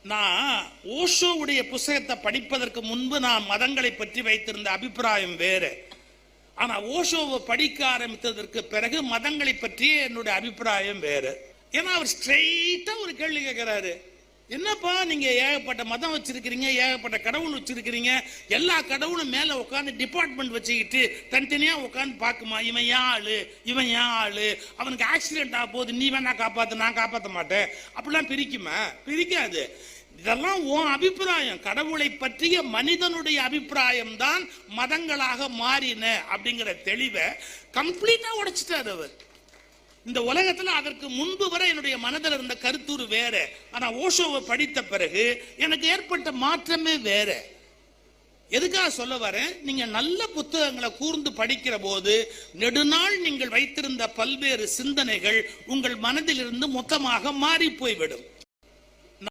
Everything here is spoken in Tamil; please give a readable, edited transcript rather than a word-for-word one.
நான் ஓஷோவுடைய புத்தகத்தை படிப்பதற்கு முன்பு நான் மதங்களை பற்றி வைத்திருந்த அபிப்பிராயம் வேறு. ஆனா ஓஷோவை படிக்க ஆரம்பித்ததற்கு பிறகு மதங்களை பற்றிய என்னுடைய அபிப்பிராயம் வேறு. ஏன்னா அவர் ஸ்ட்ரெயிட்டா ஒரு கேள்வி கேட்கிறாரு, என்னப்பா நீங்க ஏகப்பட்ட மதம் வச்சிருக்கிறீங்க, ஏகப்பட்ட கடவுள் வச்சிருக்கிறீங்க, எல்லா கடவுளும் மேல உட்காந்து டிபார்ட்மெண்ட் வச்சுக்கிட்டு தனித்தனியா உட்காந்து பாக்குமா, இவன் ஏன் ஆளு இவன் ஏன் ஆளு, அவனுக்கு ஆக்சிடென்ட் ஆக போகுது நீ வேணா காப்பாத்து நான் காப்பாற்ற மாட்டேன் அப்படிலாம் பிரிக்குமா? பிரிக்காது. இதெல்லாம் உன் அபிப்பிராயம். கடவுளை பற்றிய மனிதனுடைய அபிப்பிராயம் தான் மதங்களாக மாறின அப்படிங்கிற தெளிவை கம்ப்ளீட்டா உடைச்சிட்டார் அவர். இந்த உலகத்துல அதற்கு முன்பு வரை என்னுடைய மனதில் இருந்த கருத்துரு வேற. ஆனா ஓஷோவை படித்த பிறகு எனக்கு ஏற்பட்ட மாற்றமே வேற. எதுக்காக சொல்ல வரேன், நீங்க நல்ல புத்தகங்களை கூர்ந்து படிக்கிற போது நெடுநாள் நீங்கள் வைத்திருந்த பல்வேறு சிந்தனைகள் உங்கள் மனதில் இருந்து மொத்தமாக மாறி போய்விடும்.